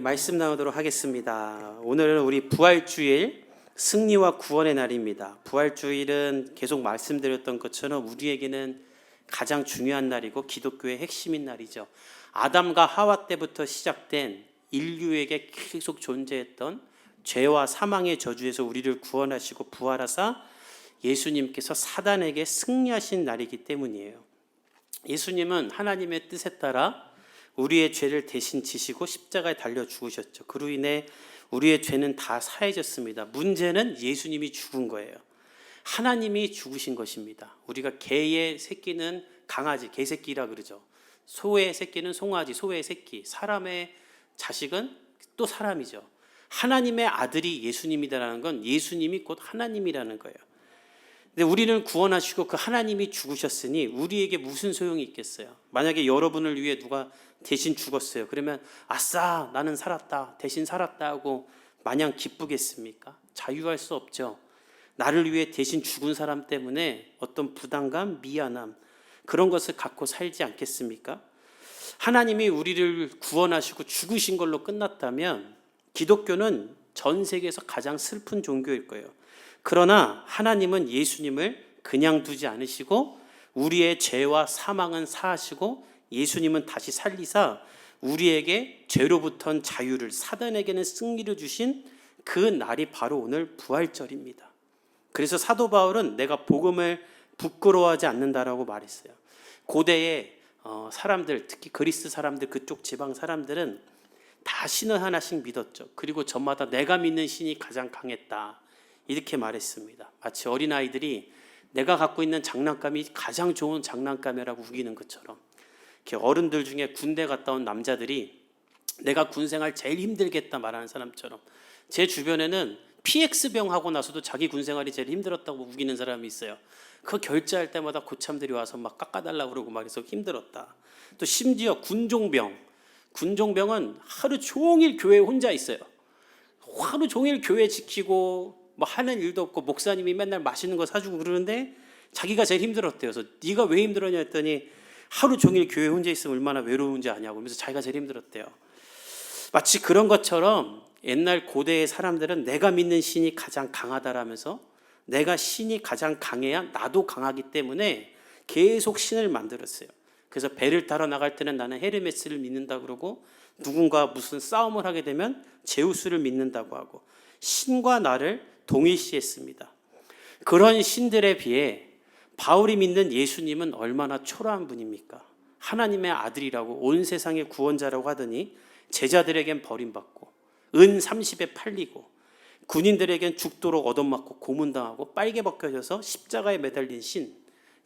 말씀 나누도록 하겠습니다. 오늘은 우리 부활주일 승리와 구원의 날입니다. 부활주일은 계속 말씀드렸던 것처럼 우리에게는 가장 중요한 날이고 기독교의 핵심인 날이죠. 아담과 하와 때부터 시작된 인류에게 계속 존재했던 죄와 사망의 저주에서 우리를 구원하시고 부활하사 예수님께서 사단에게 승리하신 날이기 때문이에요. 예수님은 하나님의 뜻에 따라 우리의 죄를 대신 지시고 십자가에 달려 죽으셨죠. 그로 인해 우리의 죄는 다 사해졌습니다. 문제는 예수님이 죽은 거예요. 하나님이 죽으신 것입니다. 우리가 개의 새끼는 강아지, 개새끼라 그러죠. 소의 새끼는 송아지, 소의 새끼. 사람의 자식은 또 사람이죠. 하나님의 아들이 예수님이라는 건 예수님이 곧 하나님이라는 거예요. 근데 우리는 구원하시고 그 하나님이 죽으셨으니 우리에게 무슨 소용이 있겠어요? 만약에 여러분을 위해 누가 대신 죽었어요. 그러면 아싸 나는 살았다, 대신 살았다 하고 마냥 기쁘겠습니까? 자유할 수 없죠. 나를 위해 대신 죽은 사람 때문에 어떤 부담감, 미안함 그런 것을 갖고 살지 않겠습니까? 하나님이 우리를 구원하시고 죽으신 걸로 끝났다면 기독교는 전 세계에서 가장 슬픈 종교일 거예요. 그러나 하나님은 예수님을 그냥 두지 않으시고 우리의 죄와 사망은 사하시고 예수님은 다시 살리사 우리에게 죄로부터는 자유를, 사단에게는 승리를 주신 그 날이 바로 오늘 부활절입니다. 그래서 사도 바울은 내가 복음을 부끄러워하지 않는다라고 말했어요. 고대의 사람들, 특히 그리스 사람들, 그쪽 지방 사람들은 다 신을 하나씩 믿었죠. 그리고 저마다 내가 믿는 신이 가장 강했다 이렇게 말했습니다. 마치 어린아이들이 내가 갖고 있는 장난감이 가장 좋은 장난감이라고 우기는 것처럼 이렇게 어른들 중에 군대 갔다 온 남자들이 내가 군생활 제일 힘들겠다 말하는 사람처럼 제 주변에는 PX병 하고 나서도 자기 군생활이 제일 힘들었다고 우기는 사람이 있어요. 그 결제할 때마다 고참들이 와서 막 깎아달라고 그러고 말해서 힘들었다. 또 심지어 군종병은 하루 종일 교회에 혼자 있어요. 하루 종일 교회 지키고 뭐 하는 일도 없고 목사님이 맨날 맛있는 거 사주고 그러는데 자기가 제일 힘들었대요. 그래서 네가 왜 힘들었냐 했더니 하루 종일 교회 혼자 있으면 얼마나 외로운지 아냐고 그러면서 자기가 제일 힘들었대요. 마치 그런 것처럼 옛날 고대의 사람들은 내가 믿는 신이 가장 강하다라면서 내가 신이 가장 강해야 나도 강하기 때문에 계속 신을 만들었어요. 그래서 배를 타러 나갈 때는 나는 헤르메스를 믿는다 그러고 누군가 무슨 싸움을 하게 되면 제우스를 믿는다고 하고 신과 나를 동일시했습니다. 그런 신들에 비해 바울이 믿는 예수님은 얼마나 초라한 분입니까? 하나님의 아들이라고 온 세상의 구원자라고 하더니 제자들에겐 버림받고 은 30에 팔리고 군인들에겐 죽도록 얻어맞고 고문당하고 빨개 벗겨져서 십자가에 매달린 신,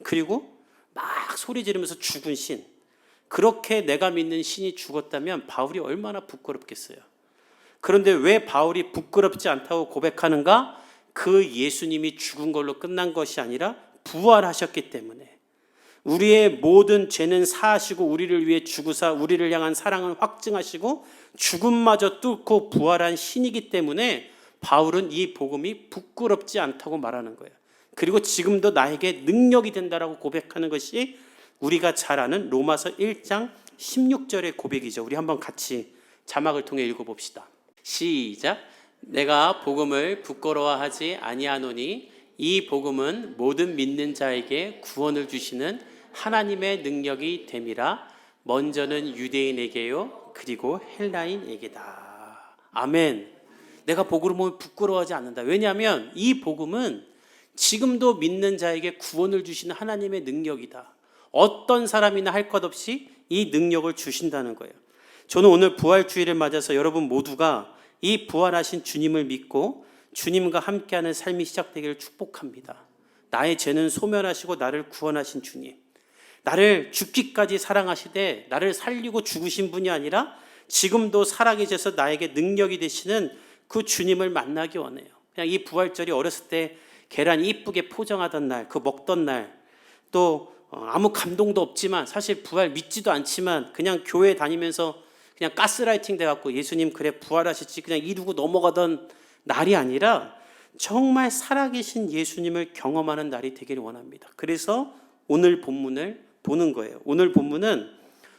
그리고 막 소리 지르면서 죽은 신, 그렇게 내가 믿는 신이 죽었다면 바울이 얼마나 부끄럽겠어요. 그런데 왜 바울이 부끄럽지 않다고 고백하는가? 그 예수님이 죽은 걸로 끝난 것이 아니라 부활하셨기 때문에 우리의 모든 죄는 사하시고 우리를 위해 죽으사 우리를 향한 사랑을 확증하시고 죽음마저 뚫고 부활한 신이기 때문에 바울은 이 복음이 부끄럽지 않다고 말하는 거예요. 그리고 지금도 나에게 능력이 된다라고 고백하는 것이 우리가 잘 아는 로마서 1장 16절의 고백이죠. 우리 한번 같이 자막을 통해 읽어봅시다. 시작. 내가 복음을 부끄러워하지 아니하노니 이 복음은 모든 믿는 자에게 구원을 주시는 하나님의 능력이 됨이라. 먼저는 유대인에게요 그리고 헬라인에게다. 아멘. 내가 복음을 부끄러워하지 않는다. 왜냐하면 이 복음은 지금도 믿는 자에게 구원을 주시는 하나님의 능력이다. 어떤 사람이나 할 것 없이 이 능력을 주신다는 거예요. 저는 오늘 부활주일을 맞아서 여러분 모두가 이 부활하신 주님을 믿고 주님과 함께하는 삶이 시작되기를 축복합니다. 나의 죄는 소멸하시고 나를 구원하신 주님, 나를 죽기까지 사랑하시되 나를 살리고 죽으신 분이 아니라 지금도 살아계셔서 나에게 능력이 되시는 그 주님을 만나기 원해요. 그냥 이 부활절이 어렸을 때 계란 이쁘게 포장하던 날, 그 먹던 날, 또 아무 감동도 없지만 사실 부활 믿지도 않지만 그냥 교회 다니면서 그냥 가스라이팅 돼갖고 예수님 그래 부활하셨지 그냥 이루고 넘어가던 날이 아니라 정말 살아계신 예수님을 경험하는 날이 되기를 원합니다. 그래서 오늘 본문을 보는 거예요. 오늘 본문은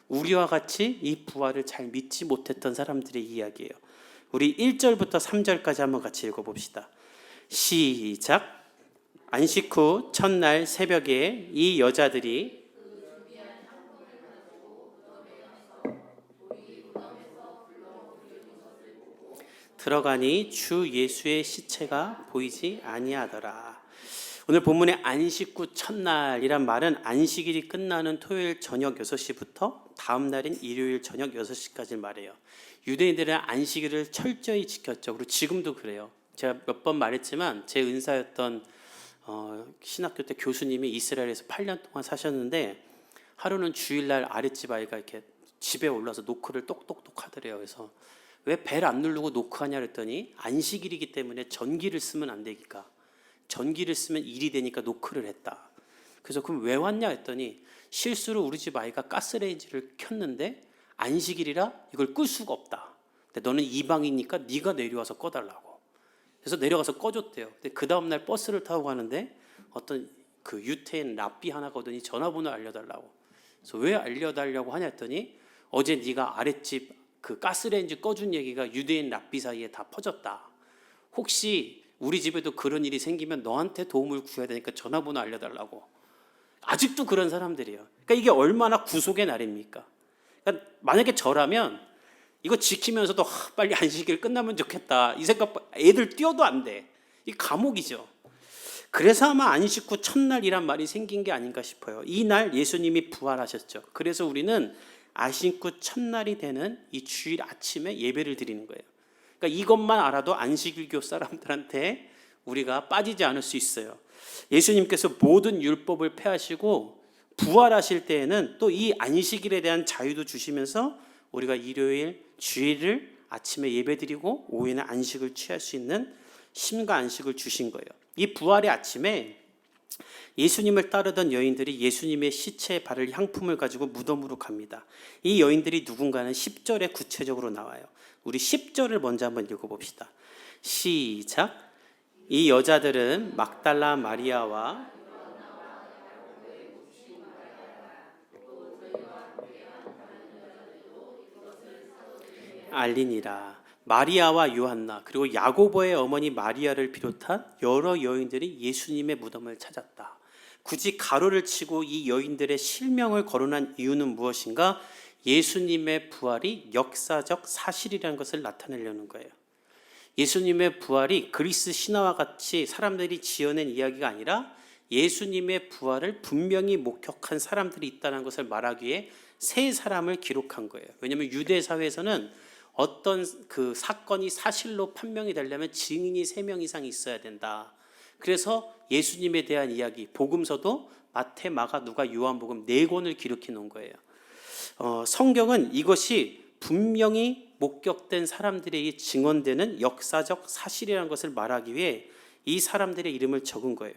우리와 같이 이 부활을 잘 믿지 못했던 사람들의 이야기예요. 우리 1절부터 3절까지 한번 같이 읽어봅시다. 시작. 안식 후 첫날 새벽에 이 여자들이 들어가니 주 예수의 시체가 보이지 아니하더라. 오늘 본문의 안식 후 첫날이란 말은 안식일이 끝나는 토요일 저녁 6시부터 다음 날인 일요일 저녁 6시까지 말해요. 유대인들은 안식일을 철저히 지켰죠. 그리고 지금도 그래요. 제가 몇 번 말했지만 제 은사였던 신학교 때 교수님이 이스라엘에서 8년 동안 사셨는데 하루는 주일날 아랫집 아이가 이렇게 집에 올라서 노크를 똑똑똑 하더래요. 그래서 왜 벨 안 누르고 노크하냐 그랬더니 안식일이기 때문에 전기를 쓰면 안 되니까, 전기를 쓰면 일이 되니까 노크를 했다. 그래서 그럼 왜 왔냐 했더니 실수로 우리 집 아이가 가스레인지를 켰는데 안식일이라 이걸 끌 수가 없다. 근데 너는 이방이니까 네가 내려와서 꺼달라고. 그래서 내려가서 꺼줬대요. 근데 그 다음날 버스를 타고 가는데 어떤 그 유태인 랍비 하나가 오더니 전화번호 알려달라고. 그래서 왜 알려달라고 하냐 했더니 어제 네가 아랫집 그 가스레인지 꺼준 얘기가 유대인 랍비 사이에 다 퍼졌다. 혹시 우리 집에도 그런 일이 생기면 너한테 도움을 구해야 되니까 전화번호 알려달라고. 아직도 그런 사람들이에요. 그러니까 이게 얼마나 구속의 날입니까? 그러니까 만약에 저라면 이거 지키면서도 빨리 안식일 끝나면 좋겠다 이 생각, 애들 뛰어도 안 돼. 이 감옥이죠. 그래서 아마 안식 후 첫날이란 말이 생긴 게 아닌가 싶어요. 이 날 예수님이 부활하셨죠. 그래서 우리는 안식 후 첫날이 되는 이 주일 아침에 예배를 드리는 거예요. 그러니까 이것만 알아도 안식일교 사람들한테 우리가 빠지지 않을 수 있어요. 예수님께서 모든 율법을 폐하시고 부활하실 때에는 또 이 안식일에 대한 자유도 주시면서 우리가 일요일, 주일을 아침에 예배드리고 오후에는 안식을 취할 수 있는 쉼과 안식을 주신 거예요. 이 부활의 아침에 예수님을 따르던 여인들이 예수님의 시체에 바를 향품을 가지고 무덤으로 갑니다. 이 여인들이 누군가는 10절에 구체적으로 나와요. 우리 10절을 먼저 한번 읽어봅시다. 시작. 이 여자들은 막달라 마리아와 알리니라. 마리아와 요한나 그리고 야고보의 어머니 마리아를 비롯한 여러 여인들이 예수님의 무덤을 찾았다. 굳이 가로를 치고 이 여인들의 실명을 거론한 이유는 무엇인가? 예수님의 부활이 역사적 사실이라는 것을 나타내려는 거예요. 예수님의 부활이 그리스 신화와 같이 사람들이 지어낸 이야기가 아니라 예수님의 부활을 분명히 목격한 사람들이 있다는 것을 말하기 위해 세 사람을 기록한 거예요. 왜냐하면 유대 사회에서는 어떤 그 사건이 사실로 판명이 되려면 증인이 3명 이상 있어야 된다. 그래서 예수님에 대한 이야기, 복음서도 마태, 마가, 누가, 요한복음 4권을 기록해 놓은 거예요. 성경은 이것이 분명히 목격된 사람들에게 증언되는 역사적 사실이라는 것을 말하기 위해 이 사람들의 이름을 적은 거예요.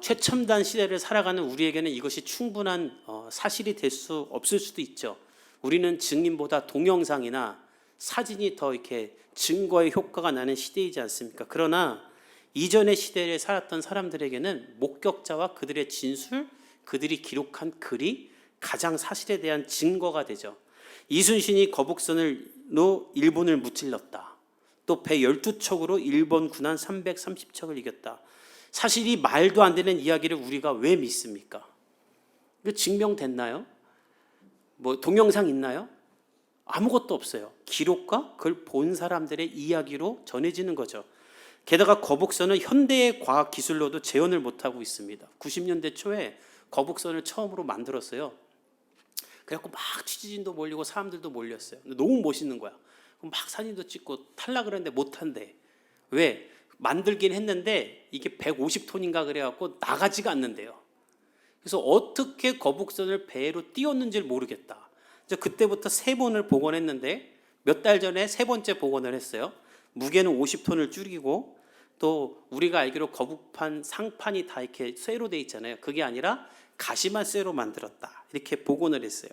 최첨단 시대를 살아가는 우리에게는 이것이 충분한 사실이 될 수 없을 수도 있죠. 우리는 증인보다 동영상이나 사진이 더 이렇게 증거의 효과가 나는 시대이지 않습니까? 그러나 이전의 시대에 살았던 사람들에게는 목격자와 그들의 진술, 그들이 기록한 글이 가장 사실에 대한 증거가 되죠. 이순신이 거북선으로 일본을 무찔렀다. 또 배 12척으로 일본 군한 330척을 이겼다. 사실 이 말도 안 되는 이야기를 우리가 왜 믿습니까? 이거 증명됐나요? 뭐 동영상 있나요? 아무것도 없어요. 기록과 그걸 본 사람들의 이야기로 전해지는 거죠. 게다가 거북선은 현대의 과학 기술로도 재현을 못하고 있습니다. 90년대 초에 거북선을 처음으로 만들었어요. 그래갖고 막 취재진도 몰리고 사람들도 몰렸어요. 너무 멋있는 거야. 막 사진도 찍고 탈락을 했는데 못한대. 왜? 만들긴 했는데 이게 150톤인가 그래갖고 나가지가 않는데요. 그래서 어떻게 거북선을 배로 띄웠는지를 모르겠다. 그때부터 3번을 복원했는데 몇 달 전에 3번째 복원을 했어요. 무게는 50톤을 줄이고 또 우리가 알기로 거북판 상판이 다 이렇게 쇠로 돼 있잖아요. 그게 아니라 가시만 쇠로 만들었다. 이렇게 복원을 했어요.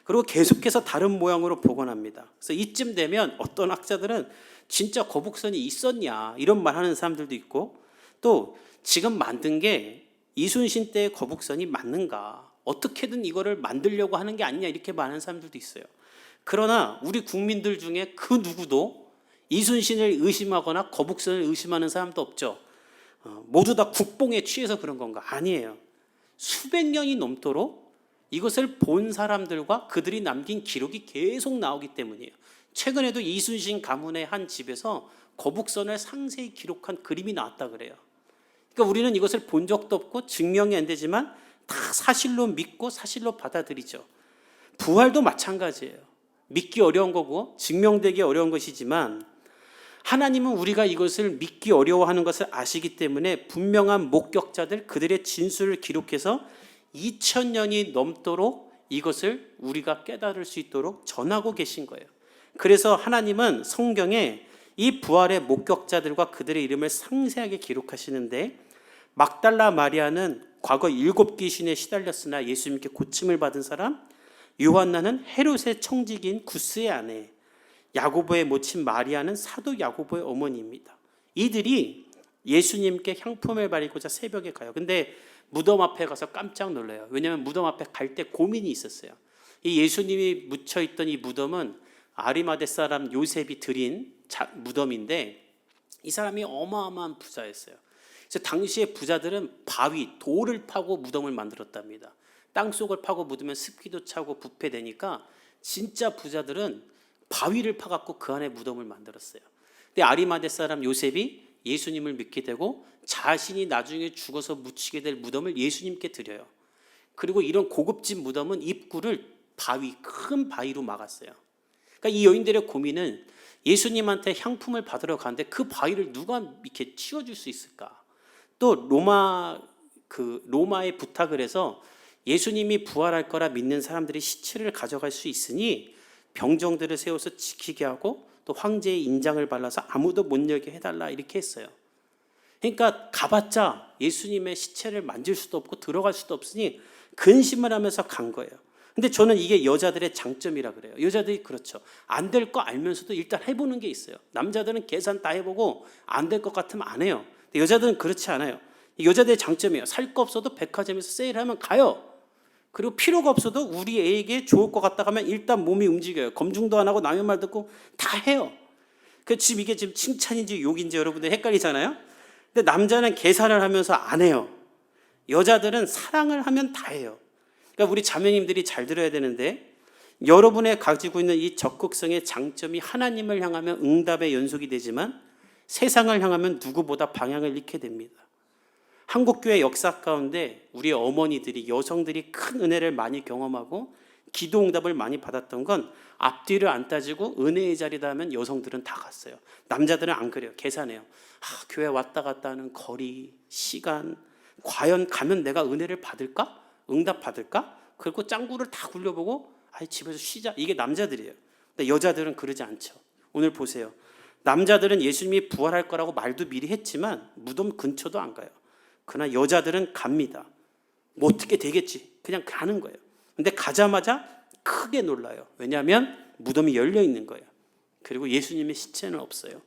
그리고 계속해서 다른 모양으로 복원합니다. 그래서 이쯤 되면 어떤 학자들은 진짜 거북선이 있었냐 이런 말하는 사람들도 있고 또 지금 만든 게 이순신 때의 거북선이 맞는가? 어떻게든 이거를 만들려고 하는 게 아니냐 이렇게 말하는 사람들도 있어요. 그러나 우리 국민들 중에 그 누구도 이순신을 의심하거나 거북선을 의심하는 사람도 없죠. 모두 다 국뽕에 취해서 그런 건가? 아니에요. 수백 년이 넘도록 이것을 본 사람들과 그들이 남긴 기록이 계속 나오기 때문이에요. 최근에도 이순신 가문의 한 집에서 거북선을 상세히 기록한 그림이 나왔다 그래요. 그러니까 우리는 이것을 본 적도 없고 증명이 안 되지만 다 사실로 믿고 사실로 받아들이죠. 부활도 마찬가지예요. 믿기 어려운 거고 증명되기 어려운 것이지만 하나님은 우리가 이것을 믿기 어려워하는 것을 아시기 때문에 분명한 목격자들 그들의 진술을 기록해서 2000년이 넘도록 이것을 우리가 깨달을 수 있도록 전하고 계신 거예요. 그래서 하나님은 성경에 이 부활의 목격자들과 그들의 이름을 상세하게 기록하시는데 막달라 마리아는 과거 7귀신에 시달렸으나 예수님께 고침을 받은 사람, 요한나는 헤롯의 청지기인 구스의 아내, 야고보의 모친 마리아는 사도 야고보의 어머니입니다. 이들이 예수님께 향품을 바리고자 새벽에 가요. 근데 무덤 앞에 가서 깜짝 놀라요. 왜냐하면 무덤 앞에 갈 때 고민이 있었어요. 이 예수님이 묻혀있던 이 무덤은 아리마대 사람 요셉이 드린 무덤인데 이 사람이 어마어마한 부자였어요. 그래서 당시에 부자들은 바위, 돌을 파고 무덤을 만들었답니다. 땅속을 파고 묻으면 습기도 차고 부패되니까 진짜 부자들은 바위를 파갖고 그 안에 무덤을 만들었어요. 근데 아리마대 사람 요셉이 예수님을 믿게 되고 자신이 나중에 죽어서 묻히게 될 무덤을 예수님께 드려요. 그리고 이런 고급진 무덤은 입구를 큰 바위로 막았어요. 그러니까 이 여인들의 고민은 예수님한테 향품을 받으러 가는데 그 바위를 누가 이렇게 치워줄 수 있을까? 또 로마에 부탁을 해서 예수님이 부활할 거라 믿는 사람들이 시체를 가져갈 수 있으니 병정들을 세워서 지키게 하고 또 황제의 인장을 발라서 아무도 못 열게 해달라 이렇게 했어요. 그러니까 가봤자 예수님의 시체를 만질 수도 없고 들어갈 수도 없으니 근심을 하면서 간 거예요. 근데 저는 이게 여자들의 장점이라 그래요. 여자들이 그렇죠. 안 될 거 알면서도 일단 해보는 게 있어요. 남자들은 계산 다 해보고 안 될 것 같으면 안 해요. 근데 여자들은 그렇지 않아요. 여자들의 장점이에요. 살 거 없어도 백화점에서 세일하면 가요. 그리고 필요가 없어도 우리 애에게 좋을 것 같다 하면 일단 몸이 움직여요. 검증도 안 하고 남의 말 듣고 다 해요. 지금 이게 지금 칭찬인지 욕인지 여러분들 헷갈리잖아요. 근데 남자는 계산을 하면서 안 해요. 여자들은 사랑을 하면 다 해요. 그러니까 우리 자매님들이 잘 들어야 되는데 여러분의 가지고 있는 이 적극성의 장점이 하나님을 향하면 응답의 연속이 되지만 세상을 향하면 누구보다 방향을 잃게 됩니다. 한국교회 역사 가운데 우리 어머니들이 여성들이 큰 은혜를 많이 경험하고 기도 응답을 많이 받았던 건 앞뒤를 안 따지고 은혜의 자리다 하면 여성들은 다 갔어요. 남자들은 안 그래요. 계산해요. 교회 왔다 갔다 하는 거리, 시간, 과연 가면 내가 은혜를 받을까? 응답 받을까? 그리고 짱구를 다 굴려보고 집에서 쉬자. 이게 남자들이에요. 근데 여자들은 그러지 않죠. 오늘 보세요. 남자들은 예수님이 부활할 거라고 말도 미리 했지만 무덤 근처도 안 가요. 그러나 여자들은 갑니다. 뭐 어떻게 되겠지. 그냥 가는 거예요. 근데 가자마자 크게 놀라요. 왜냐하면 무덤이 열려 있는 거예요. 그리고 예수님의 시체는 없어요.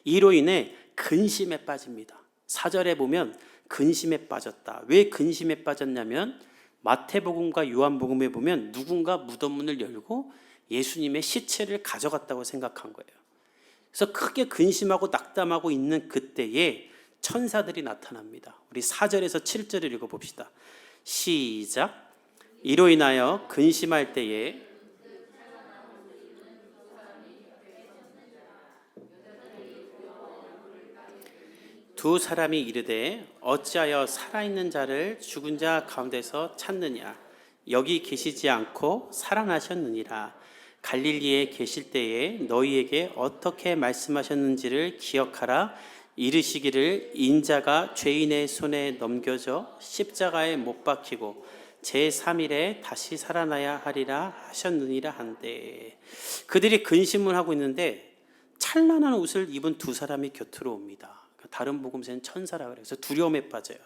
이로 인해 근심에 빠집니다. 4절에 보면 근심에 빠졌다. 왜 근심에 빠졌냐면 마태복음과 요한복음에 보면 누군가 무덤문을 열고 예수님의 시체를 가져갔다고 생각한 거예요. 그래서 크게 근심하고 낙담하고 있는 그때에 천사들이 나타납니다. 우리 4절에서 7절을 읽어봅시다. 시작. 이로 인하여 근심할 때에 두 사람이 이르되 어찌하여 살아있는 자를 죽은 자 가운데서 찾느냐. 여기 계시지 않고 살아나셨느니라. 갈릴리에 계실 때에 너희에게 어떻게 말씀하셨는지를 기억하라. 이르시기를 인자가 죄인의 손에 넘겨져 십자가에 못 박히고 제3일에 다시 살아나야 하리라 하셨느니라 한데, 그들이 근심을 하고 있는데 찬란한 옷을 입은 두 사람이 곁으로 옵니다. 다른 복음서는 천사라 그래서 두려움에 빠져요.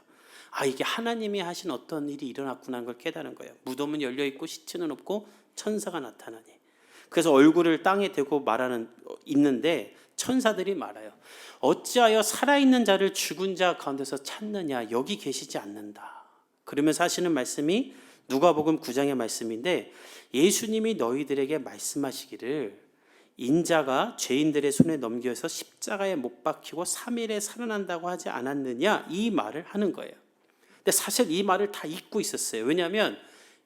이게 하나님이 하신 어떤 일이 일어났구나 하는 걸 깨달은 거예요. 무덤은 열려 있고 시체는 없고 천사가 나타나니. 그래서 얼굴을 땅에 대고 있는데 천사들이 말해요. 어찌하여 살아있는 자를 죽은 자 가운데서 찾느냐. 여기 계시지 않는다. 그러면서 하시는 말씀이 누가복음 9장의 말씀인데, 예수님이 너희들에게 말씀하시기를 인자가 죄인들의 손에 넘겨서 십자가에 못 박히고 3일에 살아난다고 하지 않았느냐, 이 말을 하는 거예요. 근데 사실 이 말을 다 잊고 있었어요. 왜냐하면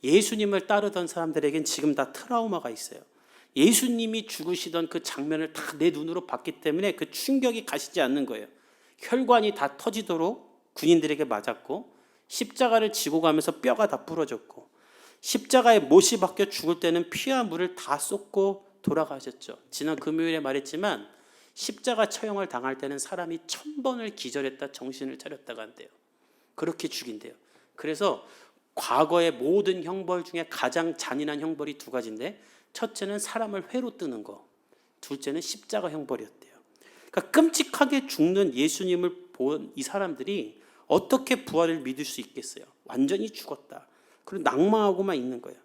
예수님을 따르던 사람들에겐 지금 다 트라우마가 있어요. 예수님이 죽으시던 그 장면을 다 내 눈으로 봤기 때문에 그 충격이 가시지 않는 거예요. 혈관이 다 터지도록 군인들에게 맞았고, 십자가를 지고 가면서 뼈가 다 부러졌고, 십자가에 못이 박혀 죽을 때는 피와 물을 다 쏟고 돌아가셨죠. 지난 금요일에 말했지만 십자가 처형을 당할 때는 사람이 1000번을 기절했다 정신을 차렸다가 한대요. 그렇게 죽인대요. 그래서 과거의 모든 형벌 중에 가장 잔인한 형벌이 두 가지인데, 첫째는 사람을 회로 뜨는 거, 둘째는 십자가 형벌이었대요. 그러니까 끔찍하게 죽는 예수님을 본 이 사람들이 어떻게 부활을 믿을 수 있겠어요? 완전히 죽었다. 그리고 낙망하고만 있는 거예요.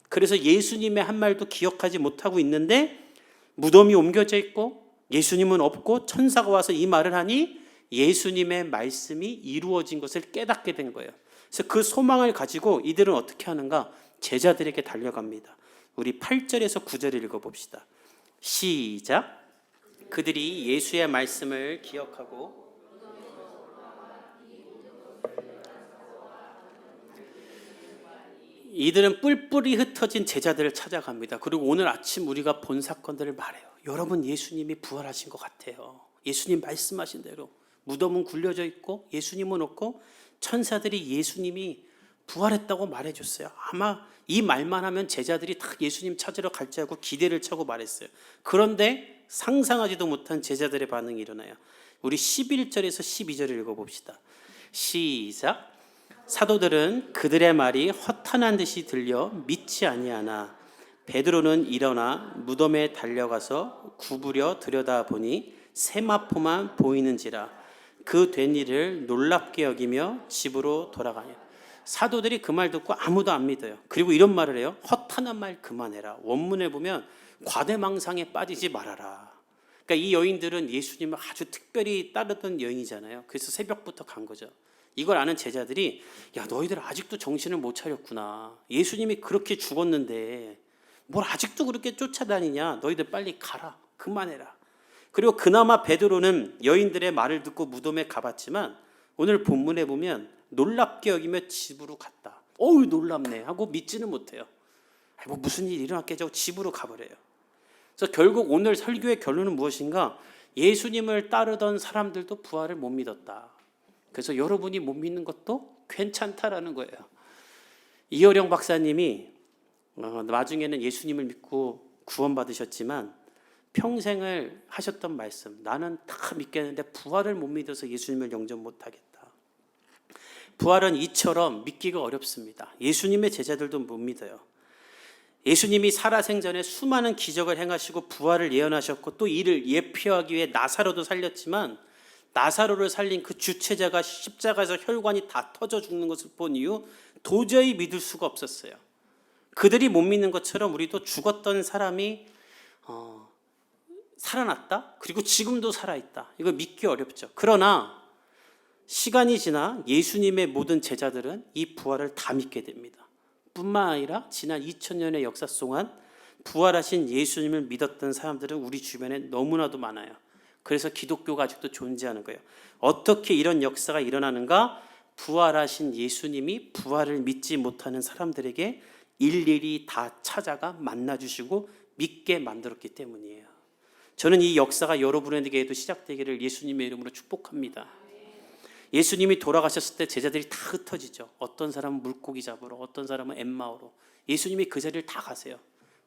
그래서 예수님의 한 말도 기억하지 못하고 있는데, 무덤이 옮겨져 있고 예수님은 없고 천사가 와서 이 말을 하니 예수님의 말씀이 이루어진 것을 깨닫게 된 거예요. 그래서 그 소망을 가지고 이들은 어떻게 하는가? 제자들에게 달려갑니다. 우리 8절에서 9절을 읽어봅시다. 시작. 그들이 예수의 말씀을 기억하고 이들은 뿔뿔이 흩어진 제자들을 찾아갑니다. 그리고 오늘 아침 우리가 본 사건들을 말해요. 여러분, 예수님이 부활하신 것 같아요. 예수님 말씀하신 대로 무덤은 굴려져 있고 예수님은 없고 천사들이 예수님이 부활했다고 말해줬어요. 아마 이 말만 하면 제자들이 다 예수님 찾으러 갈지 알고 기대를 차고 말했어요. 그런데 상상하지도 못한 제자들의 반응이 일어나요. 우리 11절에서 12절을 읽어봅시다. 시작. 사도들은 그들의 말이 허탄한 듯이 들려 믿지 아니하나 베드로는 일어나 무덤에 달려가서 구부려 들여다보니 세마포만 보이는지라 그 된 일을 놀랍게 여기며 집으로 돌아가냐. 사도들이 그 말 듣고 아무도 안 믿어요. 그리고 이런 말을 해요. 허탄한 말 그만해라. 원문에 보면 과대망상에 빠지지 말아라. 그러니까 이 여인들은 예수님을 아주 특별히 따르던 여인이잖아요. 그래서 새벽부터 간 거죠. 이걸 아는 제자들이, 야, 너희들 아직도 정신을 못 차렸구나. 예수님이 그렇게 죽었는데 뭘 아직도 그렇게 쫓아다니냐. 너희들 빨리 가라. 그만해라. 그리고 그나마 베드로는 여인들의 말을 듣고 무덤에 가봤지만 오늘 본문에 보면 놀랍게 여기며 집으로 갔다. 어우, 놀랍네 하고 믿지는 못해요. 뭐 무슨 일이 일어났겠죠 하고 집으로 가버려요. 그래서 결국 오늘 설교의 결론은 무엇인가? 예수님을 따르던 사람들도 부활을 못 믿었다. 그래서 여러분이 못 믿는 것도 괜찮다라는 거예요. 이어령 박사님이 나중에는 예수님을 믿고 구원받으셨지만 평생을 하셨던 말씀, 나는 다 믿겠는데 부활을 못 믿어서 예수님을 영접 못하겠다. 부활은 이처럼 믿기가 어렵습니다. 예수님의 제자들도 못 믿어요. 예수님이 살아생전에 수많은 기적을 행하시고 부활을 예언하셨고 또 이를 예표하기 위해 나사로도 살렸지만 나사로를 살린 그 주체자가 십자가에서 혈관이 다 터져 죽는 것을 본 이후 도저히 믿을 수가 없었어요. 그들이 못 믿는 것처럼 우리도 죽었던 사람이 살아났다? 그리고 지금도 살아있다. 이거 믿기 어렵죠. 그러나 시간이 지나 예수님의 모든 제자들은 이 부활을 다 믿게 됩니다. 뿐만 아니라 지난 2000년의 역사 동안 부활하신 예수님을 믿었던 사람들은 우리 주변에 너무나도 많아요. 그래서 기독교가 아직도 존재하는 거예요. 어떻게 이런 역사가 일어나는가? 부활하신 예수님이 부활을 믿지 못하는 사람들에게 일일이 다 찾아가 만나주시고 믿게 만들었기 때문이에요. 저는 이 역사가 여러분에게도 시작되기를 예수님의 이름으로 축복합니다. 예수님이 돌아가셨을 때 제자들이 다 흩어지죠. 어떤 사람은 물고기 잡으러, 어떤 사람은 엠마오로. 예수님이 그 자리를 다 가세요.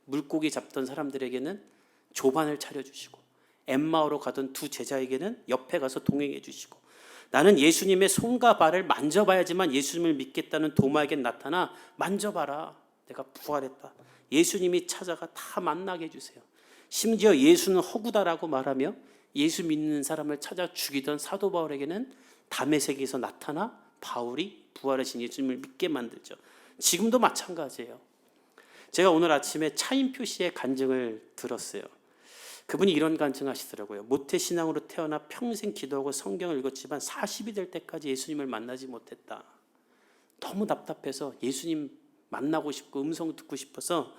물고기 잡던 사람들에게는 조반을 차려주시고 엠마오로 가던 두 제자에게는 옆에 가서 동행해 주시고, 나는 예수님의 손과 발을 만져봐야지만 예수님을 믿겠다는 도마에게 나타나 만져봐라, 내가 부활했다. 예수님이 찾아가 다 만나게 해주세요. 심지어 예수는 허구다라고 말하며 예수 믿는 사람을 찾아 죽이던 사도 바울에게는 다메섹에서 나타나 바울이 부활하신 예수님을 믿게 만들죠. 지금도 마찬가지예요. 제가 오늘 아침에 차인표 씨의 간증을 들었어요. 그분이 이런 간증하시더라고요. 모태신앙으로 태어나 평생 기도하고 성경을 읽었지만 40이 될 때까지 예수님을 만나지 못했다. 너무 답답해서 예수님 만나고 싶고 음성 듣고 싶어서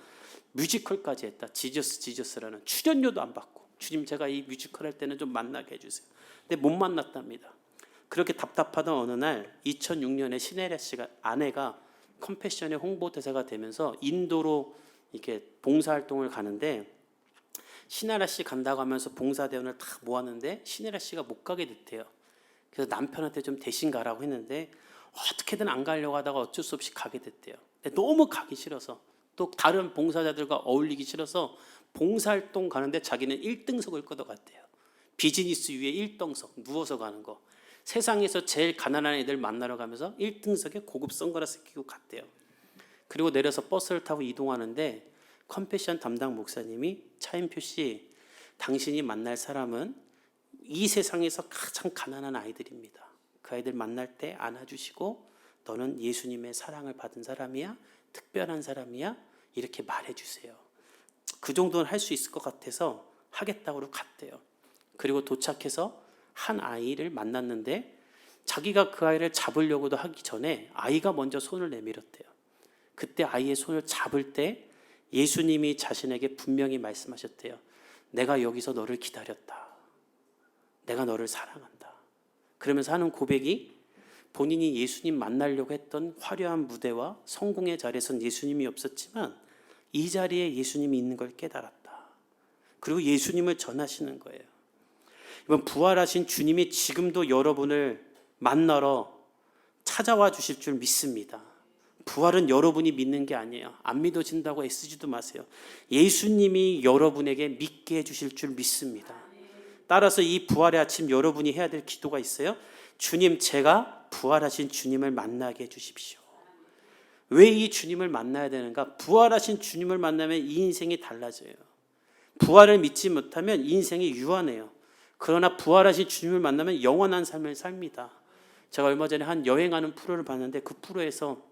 뮤지컬까지 했다. 지저스라는 출연료도 안 받고, 주님 제가 이 뮤지컬 할 때는 좀 만나게 해주세요. 근데 못 만났답니다. 그렇게 답답하던 어느 날 2006년에 시네라 씨가 아내가 컴패션의 홍보대사가 되면서 인도로 이렇게 봉사활동을 가는데, 시네라 씨 간다고 하면서 봉사대원을 다 모았는데 시네라 씨가 못 가게 됐대요. 그래서 남편한테 좀 대신 가라고 했는데 어떻게든 안 가려고 하다가 어쩔 수 없이 가게 됐대요. 근데 너무 가기 싫어서, 또 다른 봉사자들과 어울리기 싫어서 봉사활동 가는데 자기는 1등석을 걷어갔대요. 비즈니스 위에 1등석 누워서 가는 거. 세상에서 제일 가난한 애들 만나러 가면서 1등석에 고급 선글라스 끼고 갔대요. 그리고 내려서 버스를 타고 이동하는데 컴패션 담당 목사님이, 차인표 씨, 당신이 만날 사람은 이 세상에서 가장 가난한 아이들입니다. 그 아이들 만날 때 안아주시고 너는 예수님의 사랑을 받은 사람이야, 특별한 사람이야, 이렇게 말해주세요. 그 정도는 할 수 있을 것 같아서 하겠다고 갔대요. 그리고 도착해서 한 아이를 만났는데 자기가 그 아이를 잡으려고도 하기 전에 아이가 먼저 손을 내밀었대요. 그때 아이의 손을 잡을 때 예수님이 자신에게 분명히 말씀하셨대요. 내가 여기서 너를 기다렸다. 내가 너를 사랑한다. 그러면서 하는 고백이, 본인이 예수님 만나려고 했던 화려한 무대와 성공의 자리에선 예수님이 없었지만 이 자리에 예수님이 있는 걸 깨달았다. 그리고 예수님을 전하시는 거예요. 이번 부활하신 주님이 지금도 여러분을 만나러 찾아와 주실 줄 믿습니다. 부활은 여러분이 믿는 게 아니에요. 안 믿어진다고 애쓰지도 마세요. 예수님이 여러분에게 믿게 해주실 줄 믿습니다. 따라서 이 부활의 아침 여러분이 해야 될 기도가 있어요. 주님, 제가 부활하신 주님을 만나게 해주십시오. 왜 이 주님을 만나야 되는가? 부활하신 주님을 만나면 이 인생이 달라져요. 부활을 믿지 못하면 인생이 유한해요. 그러나 부활하신 주님을 만나면 영원한 삶을 삽니다. 제가 얼마 전에 한 여행하는 프로를 봤는데 그 프로에서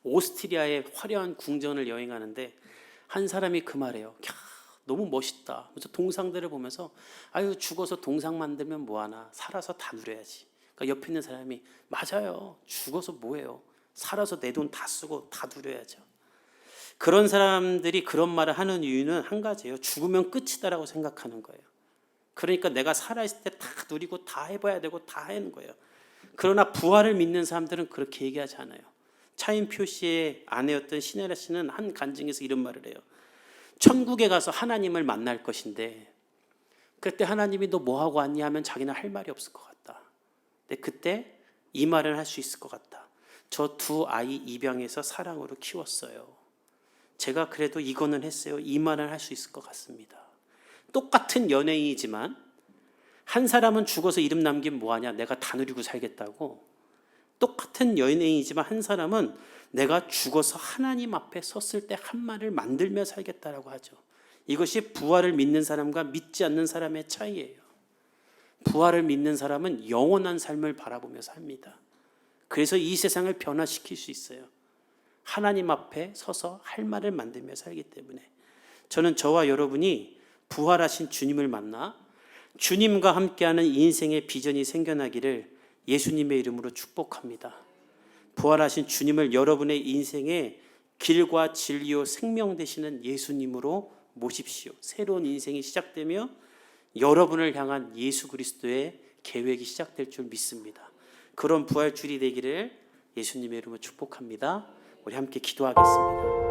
오스트리아의 화려한 궁전을 여행하는데 한 사람이 그 말해요. 너무 멋있다. 그래서 동상들을 보면서 아유, 죽어서 동상 만들면 뭐하나, 살아서 다 누려야지. 그러니까 옆에 있는 사람이 맞아요. 죽어서 뭐해요. 살아서 내 돈 다 쓰고 다 누려야죠. 그런 사람들이 그런 말을 하는 이유는 한 가지예요. 죽으면 끝이다라고 생각하는 거예요. 그러니까 내가 살아있을 때 다 누리고 다 해봐야 되고 다 하는 거예요. 그러나 부활을 믿는 사람들은 그렇게 얘기하지 않아요. 차인표 씨의 아내였던 시네라 씨는 한 간증에서 이런 말을 해요. 천국에 가서 하나님을 만날 것인데 그때 하나님이 너 뭐하고 왔니 하면 자기는 할 말이 없을 것 같다. 근데 그때 이 말을 할 수 있을 것 같다. 저 두 아이 입양해서 사랑으로 키웠어요. 제가 그래도 이거는 했어요. 이 말을 할 수 있을 것 같습니다. 똑같은 연예인이지만 한 사람은 죽어서 이름 남기면 뭐하냐, 내가 다 누리고 살겠다고. 똑같은 연예인이지만 한 사람은 내가 죽어서 하나님 앞에 섰을 때 한 말을 만들며 살겠다라고 하죠. 이것이 부활을 믿는 사람과 믿지 않는 사람의 차이예요. 부활을 믿는 사람은 영원한 삶을 바라보며 삽니다. 그래서 이 세상을 변화시킬 수 있어요. 하나님 앞에 서서 할 말을 만들며 살기 때문에. 저는 저와 여러분이 부활하신 주님을 만나 주님과 함께하는 인생의 비전이 생겨나기를 예수님의 이름으로 축복합니다. 부활하신 주님을 여러분의 인생의 길과 진리요 생명 되시는 예수님으로 모십시오. 새로운 인생이 시작되며 여러분을 향한 예수 그리스도의 계획이 시작될 줄 믿습니다. 그런 부활주일이 되기를 예수님의 이름으로 축복합니다. 우리 함께 기도하겠습니다.